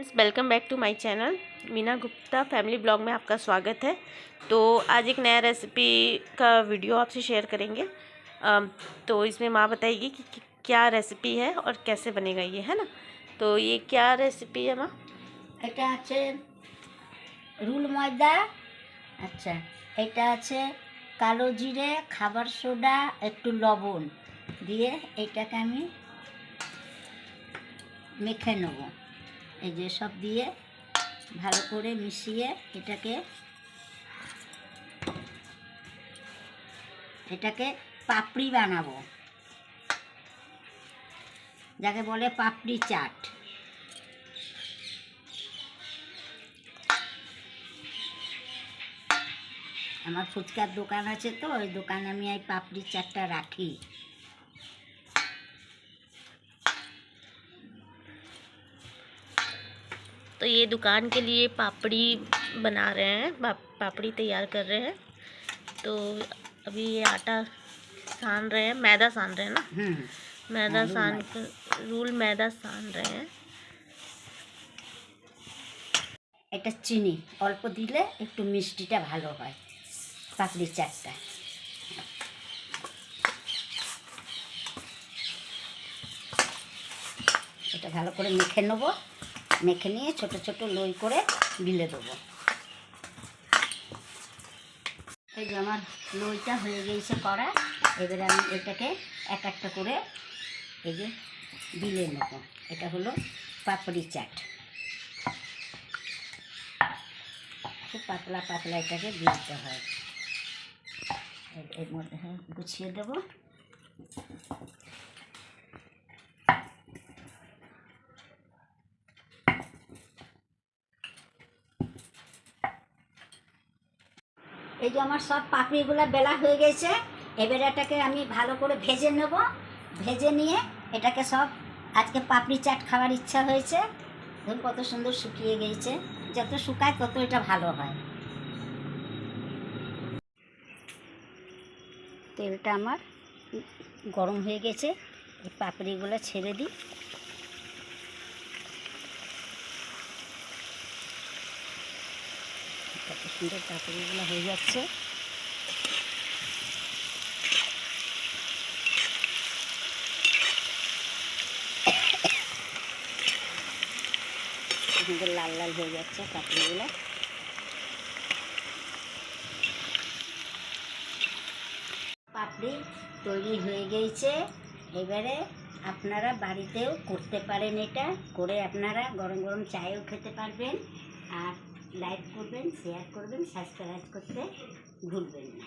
Welcome back to my channel Meena Gupta family blog में आपका स्वागत है। तो आज एक नया रेसिपी का वीडियो आपसे शेयर करेंगे। तो इसमें माँ बताएगी कि क्या रेसिपी है और कैसे बनेगा ये, है ना। तो ये क्या रेसिपी है माँ? এটা আছে রুল ময়দা। আচ্ছা, এটা আছে কালো জিরে, খাবার সোডা, একটু লবণ দিয়ে এটাকে আমি মেখে নেব। এই যে সব দিয়ে ভালো করে মিশিয়ে এটাকে পাপড়ি বানাবো, যাকে বলে পাপড়ি চাট। আমার ফুচকার দোকান আছে, তো ওই দোকানে আমি এই পাপড়ি চাটটা রাখি। तो ये दुकान के लिए पापड़ी बना रहे हैं, पापड़ी तैयार कर रहे हैं। तो अभी ये आटा सान रहे हैं, मैदा सान रहे हैं ना। मैदा सान कर रूल मैदा सान रहे हैं। এটা চিনি অল্প দিলে একটু মিষ্টিটা ভালো হয় পাপড়ি চাটটা। এটা ভালো করে মেখে নেব, মেখে নিয়ে ছোট ছোট লই করে গিলে দেবো। এই যে আমার লইটা হয়ে গেছে করা। এবারে আমি এটাকে এক একটা করে এই যে গিলে নেব। এটা হলো পাপড়ি চাট। খুব পাতলা পাতলা এটাকে গিলতে হয়। এর মধ্যে গুছিয়ে দেবো। এই যে আমার সব পাপড়িগুলো বেলা হয়ে গেছে। এবারে এটাকে আমি ভালো করে ভেজে নেব। ভেজে নিয়ে এটাকে সব আজকে পাপড়ি চাট খাওয়ার ইচ্ছা হয়েছে। দেখুন কত সুন্দর শুকিয়ে গেছে। যত শুকায় তত এটা ভালো হয়। তেলটা আমার গরম হয়ে গেছে, এই পাপড়িগুলো ছেড়ে দিই। কত সুন্দর পাপড়িগুলো হয়ে যাচ্ছে। সুন্দর লাল লাল হয়ে যাচ্ছে পাপড়িগুলো। পাপড়ি তৈরি হয়ে গেছে। এবারে আপনারা বাড়িতেও করতে পারেন। এটা করে আপনারা গরম গরম চায়েও খেতে পারবেন। আর লাইক করবেন, শেয়ার করবেন, সাবস্ক্রাইব করতে ভুলবেন না।